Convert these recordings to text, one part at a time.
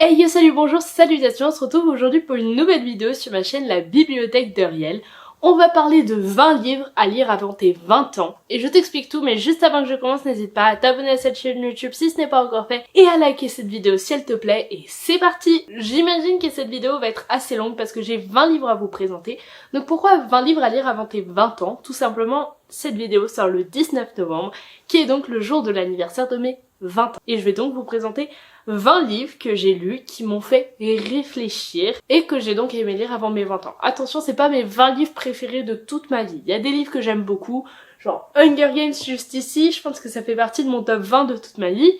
Hey yo, salut, bonjour, salutations, on se retrouve aujourd'hui pour une nouvelle vidéo sur ma chaîne La Bibliothèque d'Uriel. On va parler de 20 livres à lire avant tes 20 ans. Et je t'explique tout, mais juste avant que je commence, n'hésite pas à t'abonner à cette chaîne YouTube si ce n'est pas encore fait, et à liker cette vidéo si elle te plaît, et c'est parti! J'imagine que cette vidéo va être assez longue parce que j'ai 20 livres à vous présenter. Donc pourquoi 20 livres à lire avant tes 20 ans? Tout simplement, cette vidéo sort le 19 novembre, qui est donc le jour de l'anniversaire de mes 20 ans. Et je vais donc vous présenter 20 livres que j'ai lus qui m'ont fait réfléchir et que j'ai donc aimé lire avant mes 20 ans. Attention, c'est pas mes 20 livres préférés de toute ma vie. Il y a des livres que j'aime beaucoup, genre Hunger Games juste ici, je pense que ça fait partie de mon top 20 de toute ma vie.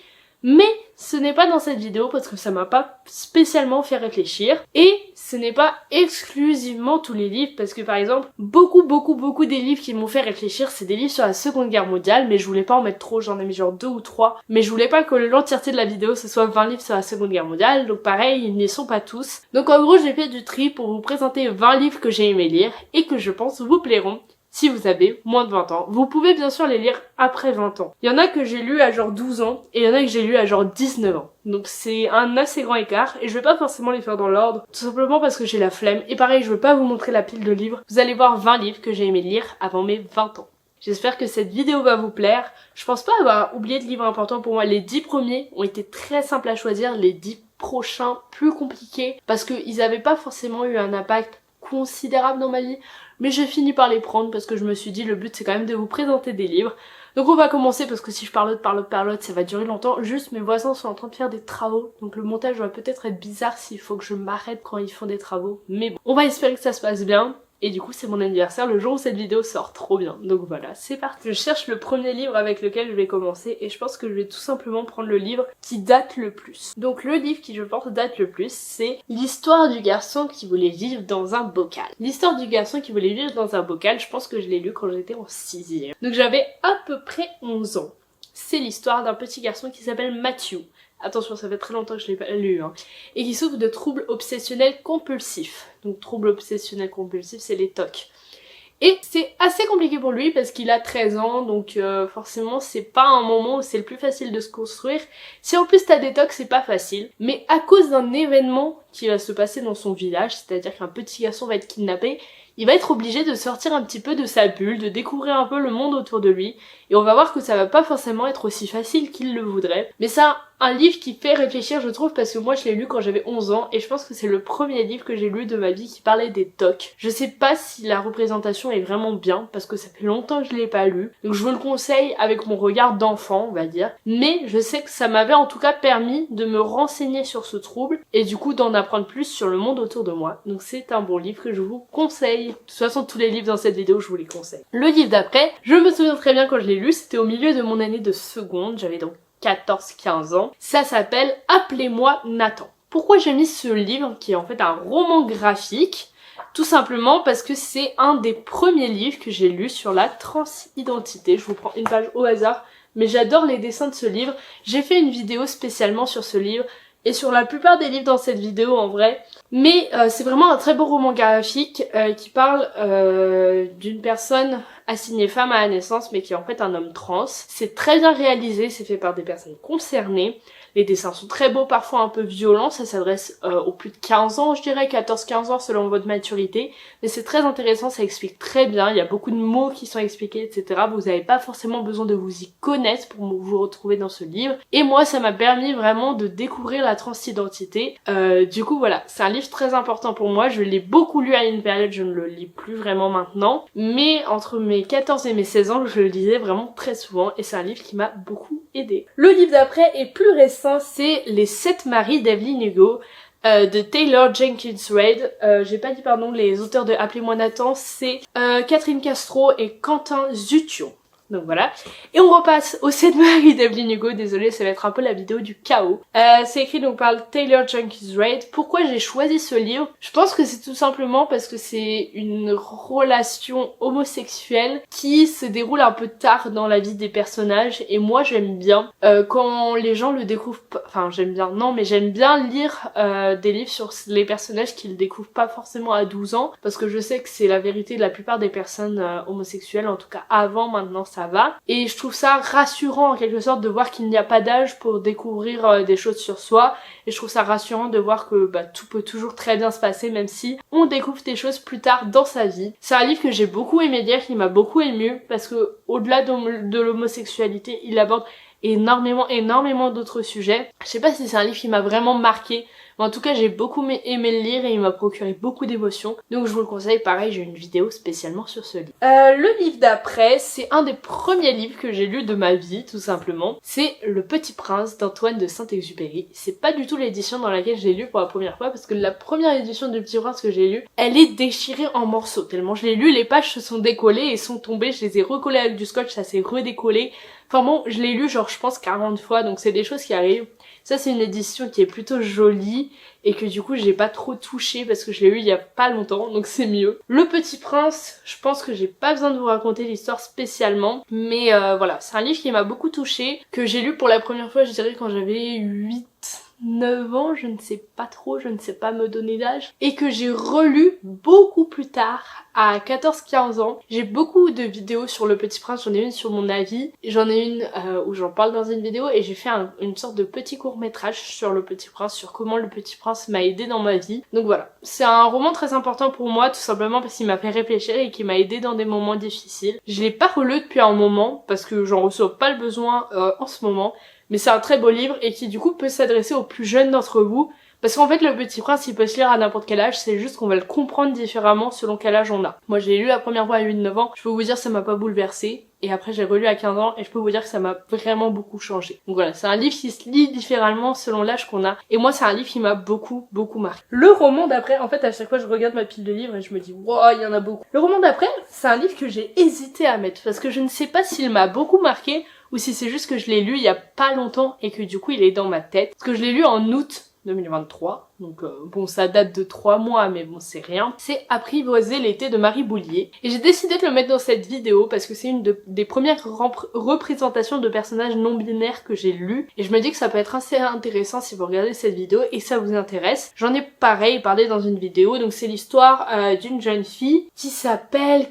Mais ce n'est pas dans cette vidéo parce que ça m'a pas spécialement fait réfléchir. Et ce n'est pas exclusivement tous les livres parce que par exemple, beaucoup des livres qui m'ont fait réfléchir, c'est des livres sur la Seconde Guerre mondiale, mais je voulais pas en mettre trop, j'en ai mis genre 2 ou 3. Mais je voulais pas que l'entièreté de la vidéo ce soit 20 livres sur la Seconde Guerre mondiale, donc pareil, ils n'y sont pas tous. Donc en gros, j'ai fait du tri pour vous présenter 20 livres que j'ai aimé lire et que je pense vous plairont. Si vous avez moins de 20 ans. Vous pouvez bien sûr les lire après 20 ans. Il y en a que j'ai lu à genre 12 ans et il y en a que j'ai lu à genre 19 ans. Donc c'est un assez grand écart et je vais pas forcément les faire dans l'ordre, tout simplement parce que j'ai la flemme. Et pareil, je veux pas vous montrer la pile de livres. Vous allez voir 20 livres que j'ai aimé lire avant mes 20 ans. J'espère que cette vidéo va vous plaire. Je pense pas avoir oublié de livres importants pour moi. Les 10 premiers ont été très simples à choisir, les 10 prochains plus compliqués parce qu'ils avaient pas forcément eu un impact considérable dans ma vie, mais j'ai fini par les prendre parce que je me suis dit le but c'est quand même de vous présenter des livres. Donc on va commencer parce que si je parlote, ça va durer longtemps. Juste mes voisins sont en train de faire des travaux, donc le montage va peut-être être bizarre s'il faut que je m'arrête quand ils font des travaux, mais bon, on va espérer que ça se passe bien. Et du coup c'est mon anniversaire le jour où cette vidéo sort, trop bien. Donc voilà, c'est parti. Je cherche le premier livre avec lequel je vais commencer et je pense que je vais tout simplement prendre le livre qui date le plus. Donc le livre qui je pense date le plus, c'est L'histoire du garçon qui voulait vivre dans un bocal. L'histoire du garçon qui voulait vivre dans un bocal, je pense que je l'ai lu quand j'étais en 6e. Donc j'avais à peu près 11 ans. C'est l'histoire d'un petit garçon qui s'appelle Matthew. Attention, ça fait très longtemps que je l'ai pas lu, hein. Et qui souffre de troubles obsessionnels compulsifs. Donc troubles obsessionnels compulsifs, c'est les TOC. Et c'est assez compliqué pour lui parce qu'il a 13 ans, donc forcément c'est pas un moment où c'est le plus facile de se construire. Si en plus t'as des TOC, c'est pas facile. Mais à cause d'un événement qui va se passer dans son village, c'est-à-dire qu'un petit garçon va être kidnappé, il va être obligé de sortir un petit peu de sa bulle, de découvrir un peu le monde autour de lui. Et on va voir que ça va pas forcément être aussi facile qu'il le voudrait. Mais ça, un livre qui fait réfléchir, je trouve, parce que moi je l'ai lu quand j'avais 11 ans et je pense que c'est le premier livre que j'ai lu de ma vie qui parlait des TOC. Je sais pas si la représentation est vraiment bien parce que ça fait longtemps que je l'ai pas lu. Donc je vous le conseille avec mon regard d'enfant, on va dire. Mais je sais que ça m'avait en tout cas permis de me renseigner sur ce trouble et du coup d'en apprendre plus sur le monde autour de moi. Donc c'est un bon livre que je vous conseille. De toute façon, tous les livres dans cette vidéo, je vous les conseille. Le livre d'après, je me souviens très bien quand je l'ai lu, c'était au milieu de mon année de seconde, j'avais donc 14-15 ans. Ça s'appelle Appelez-moi Nathan. Pourquoi j'ai mis ce livre qui est en fait un roman graphique? Tout simplement parce que c'est un des premiers livres que j'ai lu sur la transidentité. Je vous prends une page au hasard, mais j'adore les dessins de ce livre. J'ai fait une vidéo spécialement sur ce livre et sur la plupart des livres dans cette vidéo en vrai. Mais c'est vraiment un très beau roman graphique qui parle d'une personne assignée femme à la naissance mais qui est en fait un homme trans. C'est très bien réalisé, c'est fait par des personnes concernées. Les dessins sont très beaux, parfois un peu violents, ça s'adresse aux plus de 15 ans, je dirais 14-15 ans selon votre maturité. Mais c'est très intéressant, ça explique très bien, il y a beaucoup de mots qui sont expliqués, etc. Vous n'avez pas forcément besoin de vous y connaître pour vous retrouver dans ce livre. Et moi, ça m'a permis vraiment de découvrir la transidentité. Du coup, voilà, c'est un livre très important pour moi. Je l'ai beaucoup lu à une période, je ne le lis plus vraiment maintenant. Mais entre mes 14 et mes 16 ans, je le lisais vraiment très souvent et c'est un livre qui m'a beaucoup aidé. Le livre d'après est plus récent. C'est Les 7 maris d'Evelyn Hugo de Taylor Jenkins Reid. J'ai pas dit pardon, les auteurs de Appelez-moi Nathan, c'est Catherine Castro et Quentin Zutio. Donc voilà. Et on repasse aux 7 maris d'Evelyn Hugo. Désolée, ça va être un peu la vidéo du chaos. C'est écrit donc par Taylor Jenkins Reid. Pourquoi j'ai choisi ce livre? Je pense que c'est tout simplement parce que c'est une relation homosexuelle qui se déroule un peu tard dans la vie des personnages. Et moi, j'aime bien quand les gens le découvrent pas. Enfin, j'aime bien, non, mais j'aime bien lire des livres sur les personnages qui le découvrent pas forcément à 12 ans. Parce que je sais que c'est la vérité de la plupart des personnes homosexuelles. En tout cas, avant, maintenant, ça ça va. Et je trouve ça rassurant en quelque sorte de voir qu'il n'y a pas d'âge pour découvrir des choses sur soi. Et je trouve ça rassurant de voir que tout peut toujours très bien se passer même si on découvre des choses plus tard dans sa vie. C'est un livre que j'ai beaucoup aimé lire, qui m'a beaucoup ému parce que au-delà de l'homosexualité, il aborde énormément d'autres sujets. Je sais pas si c'est un livre qui m'a vraiment marqué, mais en tout cas j'ai beaucoup aimé le lire et il m'a procuré beaucoup d'émotions. Donc je vous le conseille, pareil, j'ai une vidéo spécialement sur ce livre. Le livre d'après, c'est un des premiers livres que j'ai lu de ma vie, tout simplement. C'est Le Petit Prince d'Antoine de Saint-Exupéry. C'est pas du tout l'édition dans laquelle je l'ai lu pour la première fois, parce que la première édition du Petit Prince que j'ai lu, elle est déchirée en morceaux. Tellement je l'ai lu, les pages se sont décollées et sont tombées, je les ai recollées avec du scotch, ça s'est redécollé. Enfin bon, je l'ai lu genre je pense 40 fois, donc c'est des choses qui arrivent. Ça c'est une édition qui est plutôt jolie et que du coup j'ai pas trop touché parce que je l'ai lu il y a pas longtemps, donc c'est mieux. Le Petit Prince, je pense que j'ai pas besoin de vous raconter l'histoire spécialement, mais voilà, c'est un livre qui m'a beaucoup touchée, que j'ai lu pour la première fois je dirais quand j'avais 9 ans, je ne sais pas trop, je ne sais pas me donner d'âge, et que j'ai relu beaucoup plus tard, à 14-15 ans. J'ai beaucoup de vidéos sur Le Petit Prince, j'en ai une sur mon avis, j'en ai une où j'en parle dans une vidéo, et j'ai fait une sorte de petit court-métrage sur Le Petit Prince, sur comment Le Petit Prince m'a aidé dans ma vie. Donc voilà, c'est un roman très important pour moi, tout simplement parce qu'il m'a fait réfléchir et qu'il m'a aidé dans des moments difficiles. Je l'ai pas relu depuis un moment, parce que j'en ressens pas le besoin en ce moment, mais c'est un très beau livre et qui du coup peut s'adresser aux plus jeunes d'entre vous. Parce qu'en fait Le Petit Prince il peut se lire à n'importe quel âge, c'est juste qu'on va le comprendre différemment selon quel âge on a. Moi j'ai lu la première fois à 8-9 ans, je peux vous dire ça m'a pas bouleversée. Et après j'ai relu à 15 ans et je peux vous dire que ça m'a vraiment beaucoup changé. Donc voilà, c'est un livre qui se lit différemment selon l'âge qu'on a. Et moi c'est un livre qui m'a beaucoup marqué. Le roman d'après, en fait à chaque fois je regarde ma pile de livres et je me dis wow, il y en a beaucoup. Le roman d'après, c'est un livre que j'ai hésité à mettre parce que je ne sais pas s'il m'a beaucoup marqué ou si c'est juste que je l'ai lu il y a pas longtemps et que du coup il est dans ma tête. Parce que je l'ai lu en août 2023, donc bon ça date de 3 mois mais bon c'est rien. C'est Apprivoiser l'été de Marie Boulier et j'ai décidé de le mettre dans cette vidéo parce que c'est une des premières représentations de personnages non binaires que j'ai lu et je me dis que ça peut être assez intéressant si vous regardez cette vidéo et ça vous intéresse. J'en ai pareil parlé dans une vidéo, donc c'est l'histoire d'une jeune fille qui s'appelle,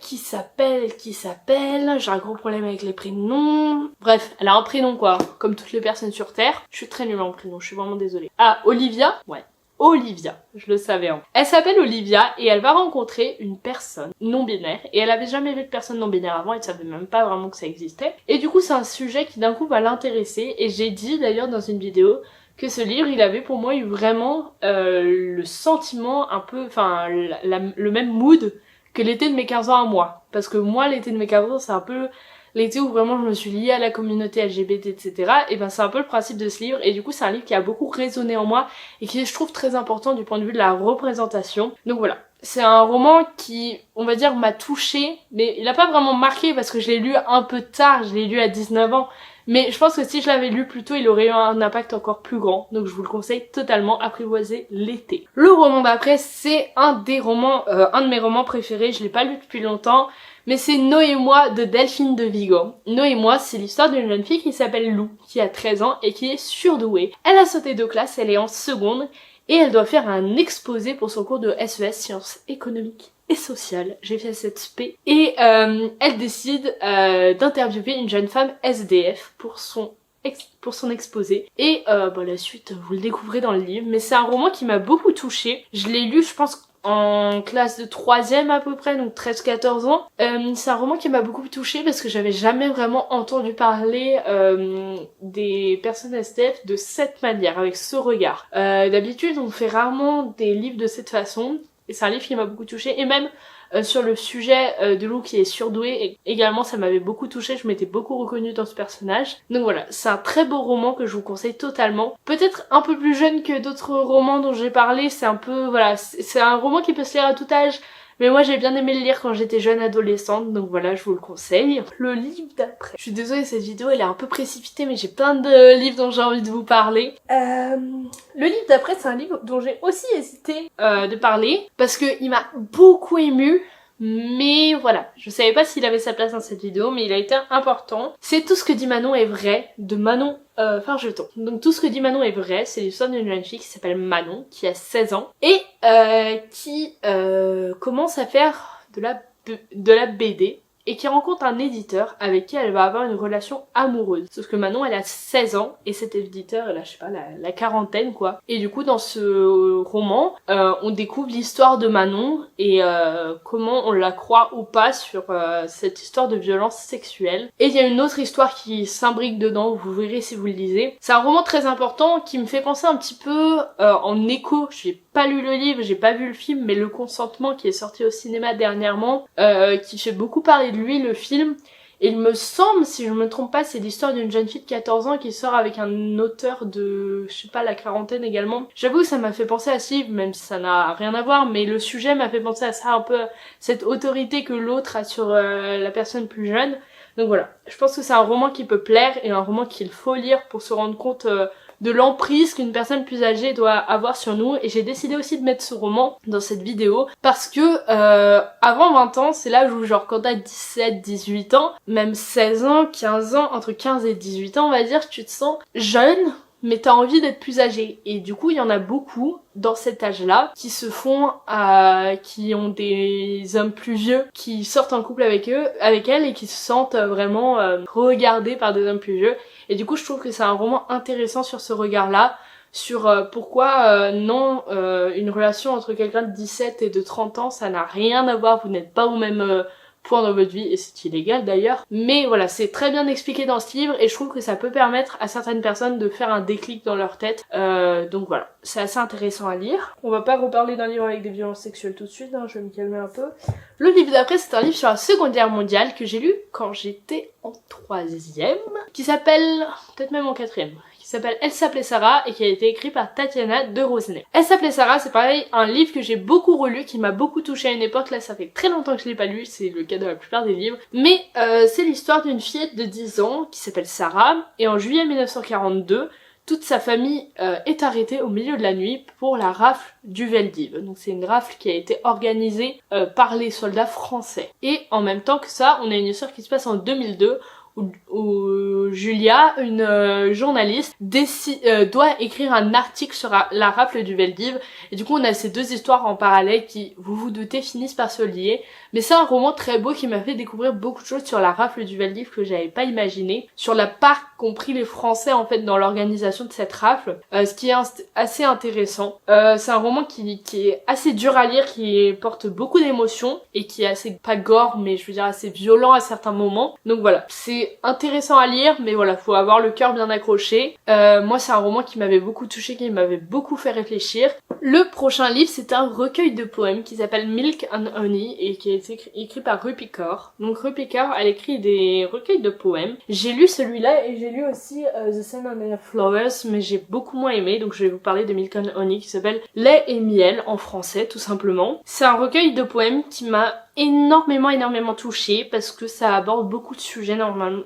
j'ai un gros problème avec les prénoms, bref elle a un prénom quoi, comme toutes les personnes sur terre. Je suis très nulle en prénom, je suis vraiment désolée. Ah, Olivia, ouais. Olivia, je le savais. Hein. Elle s'appelle Olivia et elle va rencontrer une personne non binaire et elle avait jamais vu de personne non binaire avant, elle savait même pas vraiment que ça existait. Et du coup c'est un sujet qui d'un coup va l'intéresser et j'ai dit d'ailleurs dans une vidéo que ce livre il avait pour moi eu vraiment le sentiment un peu, enfin le même mood que l'été de mes 15 ans à moi. Parce que moi l'été de mes 15 ans c'est un peu l'été où vraiment je me suis liée à la communauté LGBT, etc. Et ben c'est un peu le principe de ce livre et du coup c'est un livre qui a beaucoup résonné en moi et qui je trouve très important du point de vue de la représentation. Donc voilà, c'est un roman qui, on va dire, m'a touchée, mais il a pas vraiment marqué parce que je l'ai lu un peu tard, je l'ai lu à 19 ans. Mais je pense que si je l'avais lu plus tôt, il aurait eu un impact encore plus grand. Donc je vous le conseille totalement, Apprivoiser l'été. Le roman d'après, c'est un de mes romans préférés. Je l'ai pas lu depuis longtemps, mais c'est Noé et moi de Delphine de Vigo. Noé et moi, c'est l'histoire d'une jeune fille qui s'appelle Lou, qui a 13 ans et qui est surdouée. Elle a sauté de classe, elle est en seconde et elle doit faire un exposé pour son cours de SES, sciences économiques et sociales. J'ai fait cette spé. Et elle décide d'interviewer une jeune femme SDF pour son exposé. Et la suite, vous le découvrez dans le livre. Mais c'est un roman qui m'a beaucoup touchée. Je l'ai lu, je pense, en classe de 3e à peu près, donc 13-14 ans. C'est un roman qui m'a beaucoup touchée parce que j'avais jamais vraiment entendu parler des personnes SDF de cette manière, avec ce regard. D'habitude, on fait rarement des livres de cette façon. Et c'est un livre qui m'a beaucoup touchée. Et même sur le sujet de Lou qui est surdouée, et également ça m'avait beaucoup touchée, je m'étais beaucoup reconnue dans ce personnage. Donc voilà, c'est un très beau roman que je vous conseille totalement. Peut-être un peu plus jeune que d'autres romans dont j'ai parlé, c'est un peu, voilà, c'est un roman qui peut se lire à tout âge. Mais moi j'ai bien aimé le lire quand j'étais jeune adolescente, donc voilà, je vous le conseille. Le livre d'après. Je suis désolée, cette vidéo elle est un peu précipitée, mais j'ai plein de livres dont j'ai envie de vous parler. Le livre d'après, c'est un livre dont j'ai aussi hésité de parler, parce que il m'a beaucoup émue. Mais voilà, je savais pas s'il avait sa place dans cette vidéo, mais il a été important. C'est Tout ce que dit Manon est vrai, de Manon Fargeton. Donc Tout ce que dit Manon est vrai, c'est l'histoire d'une jeune fille qui s'appelle Manon, qui a 16 ans, et qui commence à faire de la BD. et qui rencontre un éditeur avec qui elle va avoir une relation amoureuse. Sauf que Manon elle a 16 ans et cet éditeur elle a je sais pas la quarantaine quoi. Et du coup dans ce roman on découvre l'histoire de Manon et comment on la croit ou pas sur cette histoire de violence sexuelle. Et il y a une autre histoire qui s'imbrique dedans, vous verrez si vous le lisez. C'est un roman très important qui me fait penser un petit peu en écho, j'ai pas lu le livre, j'ai pas vu le film, mais Le Consentement qui est sorti au cinéma dernièrement, qui fait beaucoup parler de lui le film. Et il me semble, si je me trompe pas, c'est l'histoire d'une jeune fille de 14 ans qui sort avec un auteur de, je sais pas, la quarantaine également. J'avoue que ça m'a fait penser à ce livre, même si ça n'a rien à voir, mais le sujet m'a fait penser à ça un peu, cette autorité que l'autre a sur la personne plus jeune. Donc voilà, je pense que c'est un roman qui peut plaire et un roman qu'il faut lire pour se rendre compte de l'emprise qu'une personne plus âgée doit avoir sur nous. Et j'ai décidé aussi de mettre ce roman dans cette vidéo parce que avant 20 ans, c'est l'âge où genre quand t'as 17, 18 ans, même 16 ans, 15 ans, entre 15 et 18 ans on va dire, tu te sens jeune mais t'as envie d'être plus âgé. Et du coup, il y en a beaucoup dans cet âge-là qui se font, qui ont des hommes plus vieux qui sortent en couple avec elles et qui se sentent vraiment regardés par des hommes plus vieux. Et du coup, je trouve que c'est un roman intéressant sur ce regard-là, sur pourquoi non, une relation entre quelqu'un de 17 et de 30 ans, ça n'a rien à voir, vous n'êtes pas au même point dans votre vie, et c'est illégal d'ailleurs. Mais voilà, c'est très bien expliqué dans ce livre et je trouve que ça peut permettre à certaines personnes de faire un déclic dans leur tête. Donc voilà, c'est assez intéressant à lire. On va pas reparler d'un livre avec des violences sexuelles tout de suite, hein, je vais me calmer un peu. Le livre d'après, c'est un livre sur la Seconde Guerre mondiale que j'ai lu quand j'étais en 3e, qui s'appelle, peut-être même en 4e, s'appelle Elle s'appelait Sarah et qui a été écrit par Tatiana de Rosenay. Elle s'appelait Sarah, c'est pareil, un livre que j'ai beaucoup relu, qui m'a beaucoup touchée à une époque. Là ça fait très longtemps que je l'ai pas lu, c'est le cas de la plupart des livres, mais c'est l'histoire d'une fillette de 10 ans qui s'appelle Sarah, et en juillet 1942 toute sa famille est arrêtée au milieu de la nuit pour la rafle du Veldiv. Donc c'est une rafle qui a été organisée par les soldats français. Et en même temps que ça, on a une histoire qui se passe en 2002 où Julia, une journaliste, doit écrire un article sur la rafle du Veldiv. Et du coup on a ces deux histoires en parallèle qui, vous vous doutez, finissent par se lier. Mais c'est un roman très beau qui m'a fait découvrir beaucoup de choses sur la rafle du Veldiv que j'avais pas imaginé, sur la part qu'ont pris les Français en fait dans l'organisation de cette rafle, ce qui est assez intéressant. C'est un roman qui est assez dur à lire, qui porte beaucoup d'émotions et qui est assez, pas gore, mais je veux dire assez violent à certains moments. Donc voilà, c'est intéressant à lire, mais voilà, faut avoir le cœur bien accroché. Moi c'est un roman qui m'avait beaucoup touché, qui m'avait beaucoup fait réfléchir. Le prochain livre, c'est un recueil de poèmes qui s'appelle Milk and Honey et qui a été écrit par Rupi Kaur. Donc Rupi Kaur, elle écrit des recueils de poèmes. J'ai lu celui-là et j'ai lu aussi The Sun and the Flowers, mais j'ai beaucoup moins aimé, donc je vais vous parler de Milk and Honey qui s'appelle Lait et miel en français tout simplement. C'est un recueil de poèmes qui m'a énormément touchée parce que ça aborde beaucoup de sujets,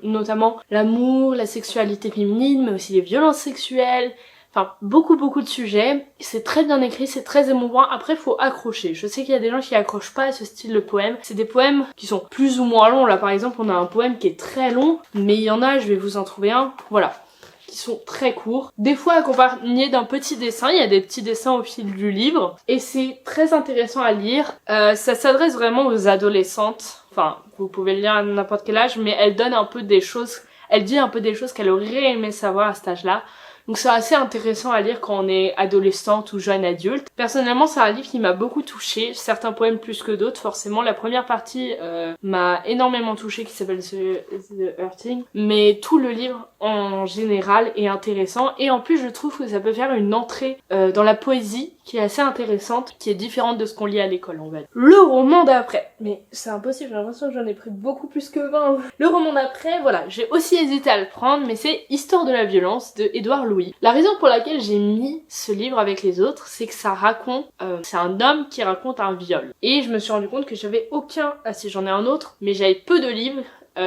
notamment l'amour, la sexualité féminine, mais aussi les violences sexuelles. Enfin, beaucoup de sujets. C'est très bien écrit, c'est très émouvant. Après, faut accrocher. Je sais qu'il y a des gens qui accrochent pas à ce style de poème. C'est des poèmes qui sont plus ou moins longs. Là, par exemple, on a un poème qui est très long, mais il y en a, je vais vous en trouver un. Voilà. Qui sont très courts. Des fois accompagnés d'un petit dessin. Il y a des petits dessins au fil du livre. Et c'est très intéressant à lire. Ça s'adresse vraiment aux adolescentes. Enfin, vous pouvez le lire à n'importe quel âge, mais elle donne un peu des choses. Elle dit un peu des choses qu'elle aurait aimé savoir à cet âge-là. Donc c'est assez intéressant à lire quand on est adolescente ou jeune adulte. Personnellement, c'est un livre qui m'a beaucoup touchée, certains poèmes plus que d'autres forcément. La première partie m'a énormément touchée qui s'appelle The Hurting, mais tout le livre en général est intéressant et en plus je trouve que ça peut faire une entrée dans la poésie qui est assez intéressante, qui est différente de ce qu'on lit à l'école on va dire. Le roman d'après, mais c'est impossible, j'ai l'impression que j'en ai pris beaucoup plus que 20. Le roman d'après, voilà, j'ai aussi hésité à le prendre, mais c'est Histoire de la violence de Édouard Louis. La raison pour laquelle j'ai mis ce livre avec les autres, c'est que ça raconte, c'est un homme qui raconte un viol. Et je me suis rendu compte que j'avais aucun, si j'en ai un autre, mais j'avais peu de livres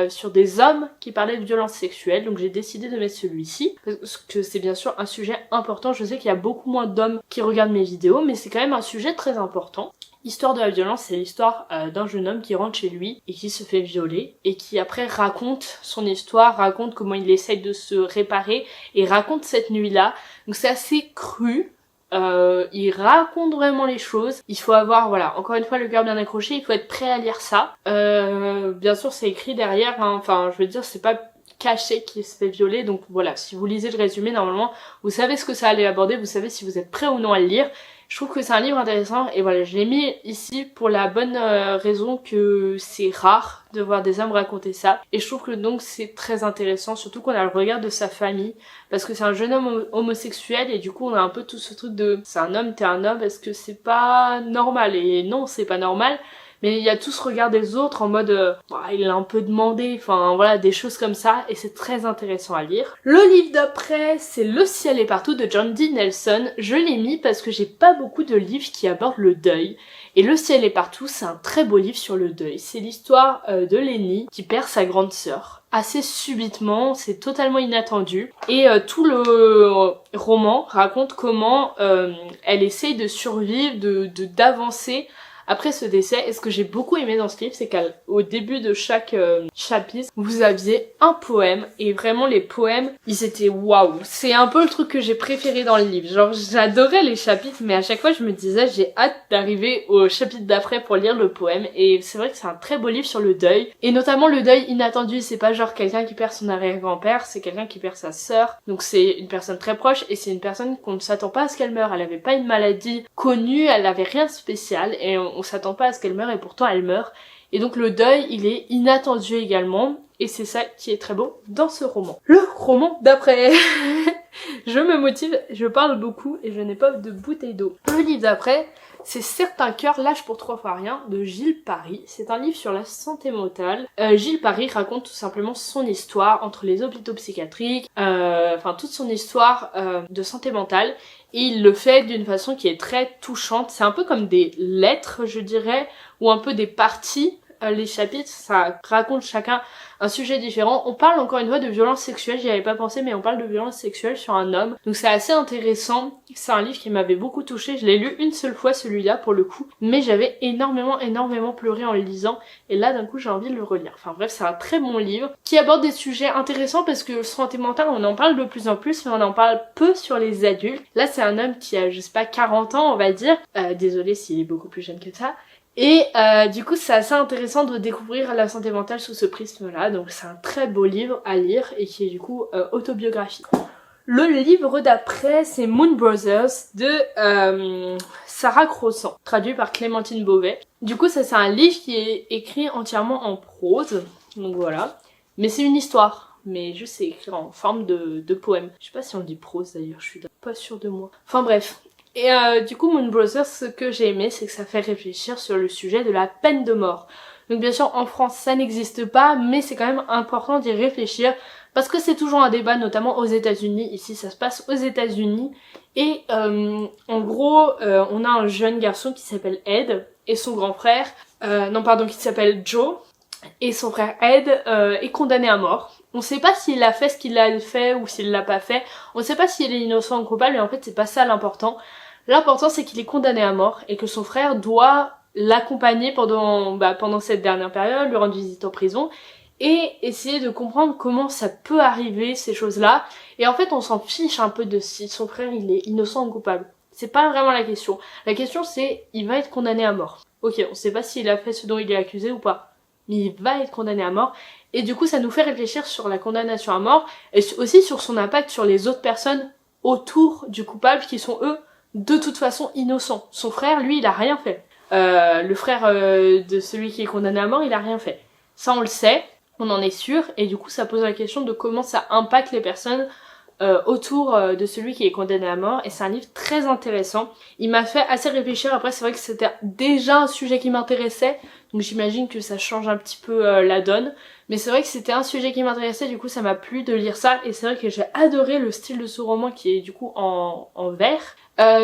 sur des hommes qui parlaient de violences sexuelles, donc j'ai décidé de mettre celui-ci, parce que c'est bien sûr un sujet important. Je sais qu'il y a beaucoup moins d'hommes qui regardent mes vidéos, mais c'est quand même un sujet très important. Histoire de la violence, c'est l'histoire d'un jeune homme qui rentre chez lui et qui se fait violer, et qui après raconte son histoire, raconte comment il essaye de se réparer, et raconte cette nuit-là. Donc c'est assez cru, il raconte vraiment les choses. Il faut avoir, voilà, encore une fois le cœur bien accroché, il faut être prêt à lire ça. Bien sûr c'est écrit derrière, hein. Enfin je veux dire c'est pas caché qui se fait violer, donc voilà, si vous lisez le résumé normalement vous savez ce que ça allait aborder, vous savez si vous êtes prêt ou non à le lire. Je trouve que c'est un livre intéressant et voilà, je l'ai mis ici pour la bonne raison que c'est rare de voir des hommes raconter ça. Et je trouve que donc c'est très intéressant, surtout qu'on a le regard de sa famille, parce que c'est un jeune homme homosexuel et du coup on a un peu tout ce truc de c'est un homme, t'es un homme, est-ce que c'est pas normal? Et non, c'est pas normal. Mais il y a tout ce regard des autres en mode il a un peu demandé, enfin voilà, des choses comme ça, et c'est très intéressant à lire. Le livre d'après, c'est Le ciel est partout de John D. Nelson. Je l'ai mis parce que j'ai pas beaucoup de livres qui abordent le deuil. Et Le ciel est partout, c'est un très beau livre sur le deuil. C'est l'histoire de Lenny qui perd sa grande sœur. Assez subitement, c'est totalement inattendu. Et tout le roman raconte comment elle essaye de survivre, d'avancer après ce décès. Et ce que j'ai beaucoup aimé dans ce livre, c'est qu'au début de chaque chapitre, vous aviez un poème. Et vraiment les poèmes, ils étaient waouh. C'est un peu le truc que j'ai préféré dans le livre. Genre j'adorais les chapitres, mais à chaque fois je me disais j'ai hâte d'arriver au chapitre d'après pour lire le poème. Et c'est vrai que c'est un très beau livre sur le deuil. Et notamment le deuil inattendu, c'est pas genre quelqu'un qui perd son arrière-grand-père, c'est quelqu'un qui perd sa sœur. Donc c'est une personne très proche et c'est une personne qu'on ne s'attend pas à ce qu'elle meure. Elle avait pas une maladie connue, elle avait rien de spécial et on s'attend pas à ce qu'elle meure et pourtant elle meurt. Et donc le deuil, il est inattendu également et c'est ça qui est très beau dans ce roman. Le roman d'après. Je me motive, je parle beaucoup et je n'ai pas de bouteille d'eau. Le livre d'après, c'est Certains cœurs lâchent pour 3 fois rien de Gilles Paris. C'est un livre sur la santé mentale. Gilles Paris raconte tout simplement son histoire entre les hôpitaux psychiatriques, enfin toute son histoire de santé mentale. Et il le fait d'une façon qui est très touchante. C'est un peu comme des lettres, je dirais, ou un peu des parties. Les chapitres, ça raconte chacun un sujet différent. On parle encore une fois de violence sexuelle, j'y avais pas pensé, mais on parle de violence sexuelle sur un homme. Donc c'est assez intéressant. C'est un livre qui m'avait beaucoup touchée. Je l'ai lu une seule fois celui-là pour le coup, mais j'avais énormément pleuré en le lisant. Et là d'un coup j'ai envie de le relire. Enfin bref, c'est un très bon livre qui aborde des sujets intéressants parce que santé mentale, on en parle de plus en plus, mais on en parle peu sur les adultes. Là c'est un homme qui a je sais pas 40 ans on va dire. Désolée s'il est beaucoup plus jeune que ça. Et du coup c'est assez intéressant de découvrir la santé mentale sous ce prisme-là, donc c'est un très beau livre à lire et qui est du coup autobiographique. Le livre d'après c'est Moon Brothers de Sarah Crossan, traduit par Clémentine Beauvais. Du coup ça c'est un livre qui est écrit entièrement en prose, donc voilà. Mais c'est une histoire, mais juste c'est écrit en forme de poème. Je sais pas si on dit prose d'ailleurs, je suis pas sûre de moi. Enfin bref. Et du coup Moon Brothers, ce que j'ai aimé c'est que ça fait réfléchir sur le sujet de la peine de mort. Donc bien sûr en France ça n'existe pas, mais c'est quand même important d'y réfléchir parce que c'est toujours un débat, notamment aux États-Unis. Ici ça se passe aux États-Unis et en gros on a un jeune garçon qui s'appelle Ed et son grand frère, qui s'appelle Joe, et son frère Ed est condamné à mort. On sait pas s'il a fait ce qu'il a fait ou s'il l'a pas fait. On sait pas s'il est innocent ou coupable, mais en fait c'est pas ça l'important. L'important c'est qu'il est condamné à mort et que son frère doit l'accompagner pendant cette dernière période, lui rendre visite en prison et essayer de comprendre comment ça peut arriver ces choses-là. Et en fait on s'en fiche un peu de si son frère il est innocent ou coupable. C'est pas vraiment la question. La question c'est il va être condamné à mort. Ok, on sait pas s'il a fait ce dont il est accusé ou pas, mais il va être condamné à mort. Et du coup ça nous fait réfléchir sur la condamnation à mort et aussi sur son impact sur les autres personnes autour du coupable qui sont eux de toute façon innocents. Son frère lui il a rien fait. Le frère de celui qui est condamné à mort il a rien fait. Ça on le sait, on en est sûr, et du coup ça pose la question de comment ça impacte les personnes autour de celui qui est condamné à mort. Et c'est un livre très intéressant. Il m'a fait assez réfléchir. Après c'est vrai que c'était déjà un sujet qui m'intéressait, donc j'imagine que ça change un petit peu la donne. Mais c'est vrai que c'était un sujet qui m'intéressait, du coup ça m'a plu de lire ça. Et c'est vrai que j'ai adoré le style de ce roman qui est du coup en vers.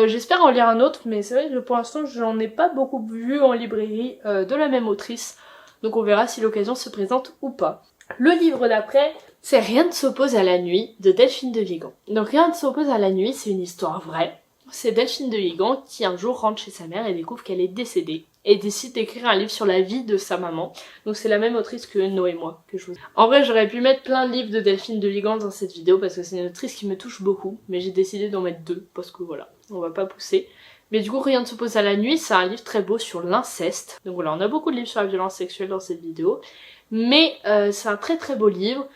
J'espère en lire un autre, mais c'est vrai que pour l'instant j'en ai pas beaucoup vu en librairie de la même autrice. Donc on verra si l'occasion se présente ou pas. Le livre d'après, c'est Rien ne s'oppose à la nuit de Delphine de Vigan. Donc Rien ne s'oppose à la nuit, c'est une histoire vraie. C'est Delphine de Vigan qui un jour rentre chez sa mère et découvre qu'elle est décédée. Et décide d'écrire un livre sur la vie de sa maman. Donc c'est la même autrice que Noé et moi que je vous... En vrai j'aurais pu mettre plein de livres de Delphine de Vigan dans cette vidéo parce que c'est une autrice qui me touche beaucoup. Mais j'ai décidé d'en mettre 2 parce que voilà. on va pas pousser. Mais du coup, Rien ne s'oppose à la nuit, c'est un livre très beau sur l'inceste. Donc voilà, on a beaucoup de livres sur la violence sexuelle dans cette vidéo. Mais c'est un très très beau livre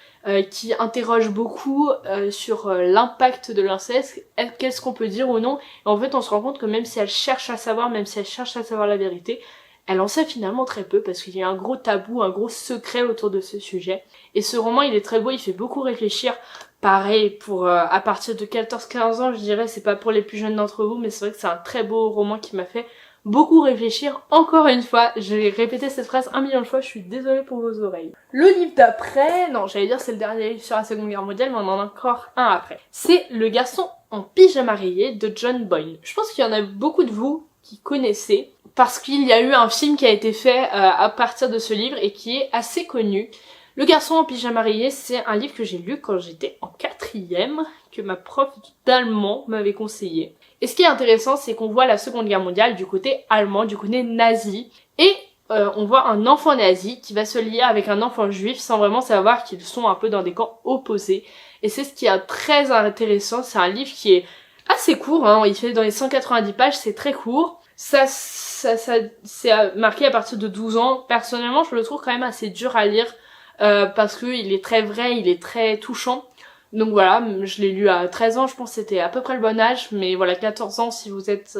qui interroge beaucoup sur l'impact de l'inceste, qu'est-ce qu'on peut dire ou non. Et en fait, on se rend compte que même si elle cherche à savoir, même si elle cherche à savoir la vérité, elle en sait finalement très peu parce qu'il y a un gros tabou, un gros secret autour de ce sujet. Et ce roman, il est très beau, il fait beaucoup réfléchir. Pareil, pour à partir de 14-15 ans, je dirais, c'est pas pour les plus jeunes d'entre vous, mais c'est vrai que c'est un très beau roman qui m'a fait beaucoup réfléchir. Encore une fois, j'ai répété cette phrase 1 million de fois, je suis désolée pour vos oreilles. Le livre d'après, non, j'allais dire c'est le dernier livre sur la Seconde Guerre mondiale, mais on en a encore un après. C'est Le garçon en pyjama rayé de John Boyne. Je pense qu'il y en a beaucoup de vous qui connaissez, parce qu'il y a eu un film qui a été fait à partir de ce livre et qui est assez connu. Le garçon en pyjama rayé, c'est un livre que j'ai lu quand j'étais en 4e, que ma prof d'allemand m'avait conseillé. Et ce qui est intéressant, c'est qu'on voit la Seconde Guerre mondiale du côté allemand, du côté nazi, et on voit un enfant nazi qui va se lier avec un enfant juif sans vraiment savoir qu'ils sont un peu dans des camps opposés. Et c'est ce qui est très intéressant, c'est un livre qui est assez court, hein, il fait dans les 190 pages, c'est très court. Ça c'est marqué à partir de 12 ans. Personnellement, je le trouve quand même assez dur à lire parce que il est très vrai, il est très touchant. Donc voilà, je l'ai lu à 13 ans, je pense que c'était à peu près le bon âge, mais voilà, 14 ans si vous êtes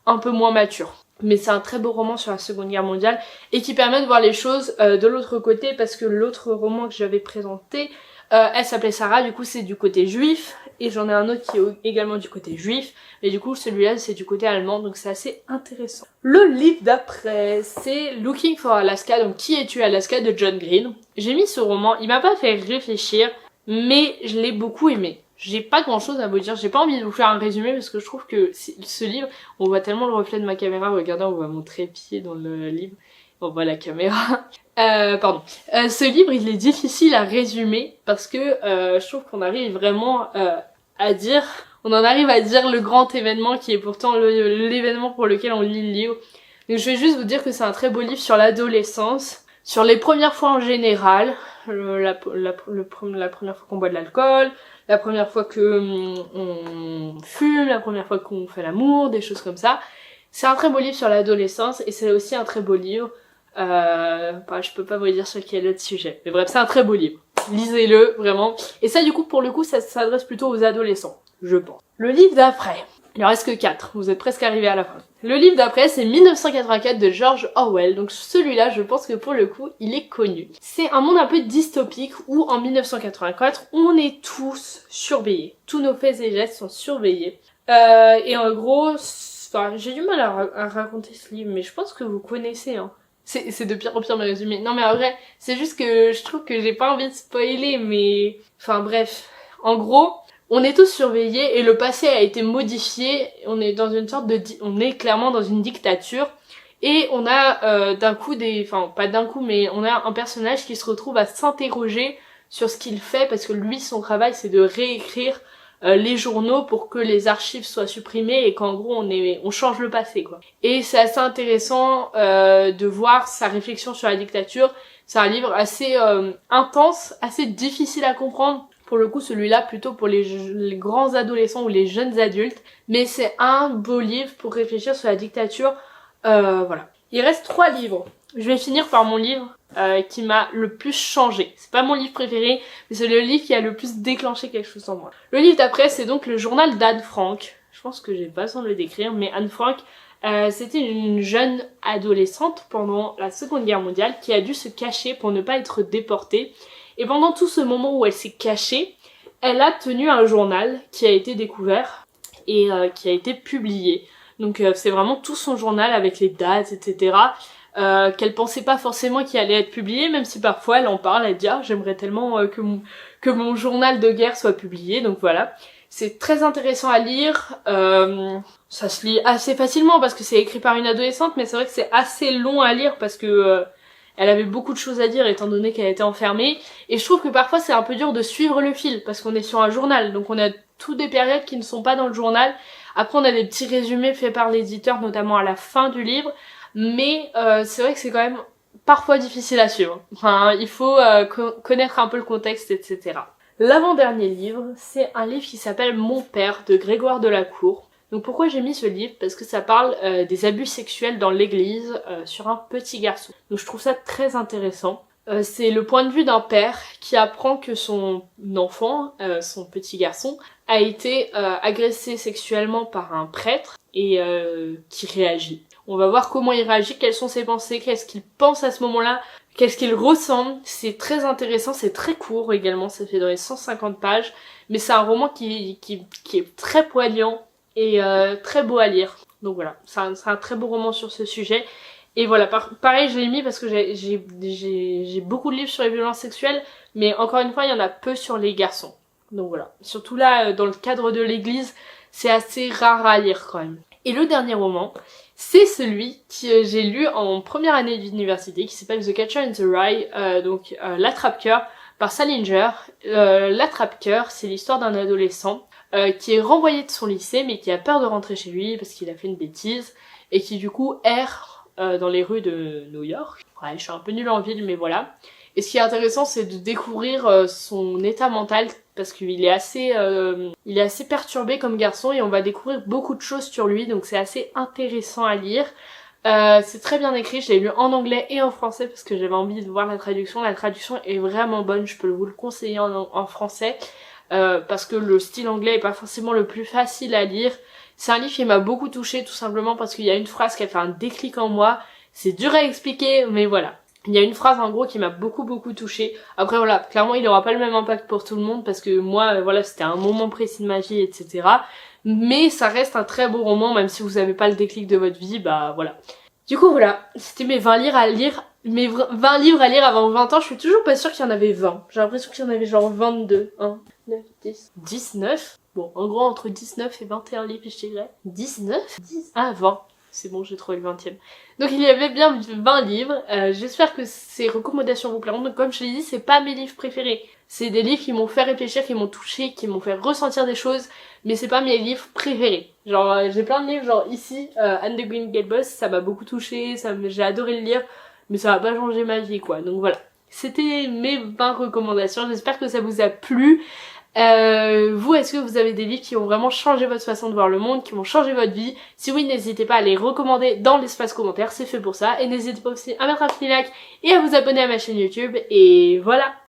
un peu moins mature. Mais c'est un très beau roman sur la Seconde Guerre mondiale et qui permet de voir les choses de l'autre côté, parce que l'autre roman que j'avais présenté, elle s'appelait Sarah, du coup c'est du côté juif, et j'en ai un autre qui est également du côté juif, mais du coup celui-là c'est du côté allemand, donc c'est assez intéressant. Le livre d'après, c'est Looking for Alaska, donc Qui es-tu Alaska de John Green. J'ai mis ce roman, il m'a pas fait réfléchir, mais je l'ai beaucoup aimé. J'ai pas grand chose à vous dire, j'ai pas envie de vous faire un résumé parce que je trouve que ce livre, on voit tellement le reflet de ma caméra, regardez, on voit mon trépied dans le livre, on voit la caméra. Ce livre, il est difficile à résumer parce que je trouve qu'on arrive vraiment à dire, on en arrive à dire le grand événement qui est pourtant l'événement pour lequel on lit le livre. Donc je vais juste vous dire que c'est un très beau livre sur l'adolescence, sur les premières fois en général, la première fois qu'on boit de l'alcool, la première fois que on fume, la première fois qu'on fait l'amour, des choses comme ça. C'est un très beau livre sur l'adolescence et c'est aussi un très beau livre. Je peux pas vous dire sur quel autre sujet. Mais bref, c'est un très beau livre. Lisez-le, vraiment. Et ça, du coup, pour le coup, ça s'adresse plutôt aux adolescents, je pense. Le livre d'après. Il en reste que 4. Vous êtes presque arrivés à la fin. Le livre d'après, c'est 1984 de George Orwell. Donc celui-là, je pense que pour le coup, il est connu. C'est un monde un peu dystopique où, en 1984, on est tous surveillés. Tous nos faits et gestes sont surveillés. Et en gros, j'ai du mal à raconter ce livre, mais je pense que vous connaissez, hein. C'est de pire en pire mes résumés. Non mais en vrai, c'est juste que je trouve que j'ai pas envie de spoiler, mais... Enfin bref. En gros, on est tous surveillés et le passé a été modifié. On est dans une sorte de... On est clairement dans une dictature. Et on a d'un coup Enfin, pas d'un coup, mais on a un personnage qui se retrouve à s'interroger sur ce qu'il fait, parce que lui, son travail, c'est de réécrire les journaux pour que les archives soient supprimées et qu'en gros on change le passé, quoi. Et c'est assez intéressant de voir sa réflexion sur la dictature. C'est un livre assez intense, assez difficile à comprendre. Pour le coup, celui-là plutôt pour les grands adolescents ou les jeunes adultes, mais c'est un beau livre pour réfléchir sur la dictature. Voilà. Il reste 3 livres. Je vais finir par mon livre qui m'a le plus changé. C'est pas mon livre préféré, mais c'est le livre qui a le plus déclenché quelque chose en moi. Le livre d'après, c'est donc le journal d'Anne Frank. Je pense que j'ai pas besoin de le décrire, mais Anne Frank, c'était une jeune adolescente pendant la Seconde Guerre mondiale qui a dû se cacher pour ne pas être déportée. Et pendant tout ce moment où elle s'est cachée, elle a tenu un journal qui a été découvert et qui a été publié. Donc c'est vraiment tout son journal avec les dates, etc. Qu'elle pensait pas forcément qu'il allait être publié, même si parfois elle en parle, elle dit ah, j'aimerais tellement que mon journal de guerre soit publié. Donc voilà, c'est très intéressant à lire. Ça se lit assez facilement parce que c'est écrit par une adolescente, mais c'est vrai que c'est assez long à lire parce que elle avait beaucoup de choses à dire étant donné qu'elle était enfermée. Et je trouve que parfois c'est un peu dur de suivre le fil parce qu'on est sur un journal, donc on a toutes des périodes qui ne sont pas dans le journal. Après on a des petits résumés faits par l'éditeur, notamment à la fin du livre. Mais c'est vrai que c'est quand même parfois difficile à suivre. Enfin, il faut connaître un peu le contexte, etc. L'avant-dernier livre, c'est un livre qui s'appelle Mon père de Grégoire Delacour. Donc pourquoi j'ai mis ce livre? Parce que ça parle des abus sexuels dans l'église sur un petit garçon. Donc je trouve ça très intéressant. C'est le point de vue d'un père qui apprend que son enfant, son petit garçon, a été agressé sexuellement par un prêtre et qui réagit. On va voir comment il réagit, quelles sont ses pensées, qu'est-ce qu'il pense à ce moment-là, qu'est-ce qu'il ressent. C'est très intéressant, c'est très court également, ça fait dans les 150 pages, mais c'est un roman qui est très poignant et très beau à lire. Donc voilà, c'est un très beau roman sur ce sujet. Et voilà, pareil, je l'ai mis parce que j'ai beaucoup de livres sur les violences sexuelles, mais encore une fois, il y en a peu sur les garçons. Donc voilà, surtout là, dans le cadre de l'église, c'est assez rare à lire quand même. Et le dernier roman, c'est celui que j'ai lu en première année d'université, qui s'appelle The Catcher in the Rye, L'Attrape-Cœur, par Salinger. L'Attrape-Cœur, c'est l'histoire d'un adolescent qui est renvoyé de son lycée, mais qui a peur de rentrer chez lui parce qu'il a fait une bêtise, et qui du coup erre dans les rues de New York. Ouais, je suis un peu nulle en ville, mais voilà. Et ce qui est intéressant, c'est de découvrir son état mental, parce qu'il est assez perturbé comme garçon, et on va découvrir beaucoup de choses sur lui, donc c'est assez intéressant à lire. C'est très bien écrit, je l'ai lu en anglais et en français, parce que j'avais envie de voir la traduction. La traduction est vraiment bonne, je peux vous le conseiller en français, parce que le style anglais est pas forcément le plus facile à lire. C'est un livre qui m'a beaucoup touchée, tout simplement parce qu'il y a une phrase qui a fait un déclic en moi. C'est dur à expliquer, mais voilà. Il y a une phrase en gros qui m'a beaucoup touchée. Après voilà, clairement il aura pas le même impact pour tout le monde, parce que moi, voilà, c'était un moment précis de ma vie, etc. Mais ça reste un très beau roman, même si vous avez pas le déclic de votre vie, bah voilà. Du coup voilà, c'était mes 20 livres à lire. Mes 20 livres à lire avant 20 ans, je suis toujours pas sûre qu'il y en avait 20. J'ai l'impression qu'il y en avait genre 22. 1, 9, 10. 19. Bon, en gros, entre 19 et 21 livres, je dirais. 19 10. Ah, 20. C'est bon, j'ai trouvé le 20e. Donc il y avait bien 20 livres. J'espère que ces recommandations vous plairont. Donc comme je l'ai dit, c'est pas mes livres préférés. C'est des livres qui m'ont fait réfléchir, qui m'ont touché, qui m'ont fait ressentir des choses. Mais c'est pas mes livres préférés. Genre, j'ai plein de livres, genre ici, Anne de Green Gables, ça m'a beaucoup touché, j'ai adoré le lire. Mais ça va pas changer ma vie, quoi. Donc voilà. C'était mes 20 recommandations. J'espère que ça vous a plu. Vous, est-ce que vous avez des livres qui ont vraiment changé votre façon de voir le monde, qui ont changé votre vie? Si oui, n'hésitez pas à les recommander dans l'espace commentaire, c'est fait pour ça. Et n'hésitez pas aussi à mettre un petit like et à vous abonner à ma chaîne YouTube. Et voilà.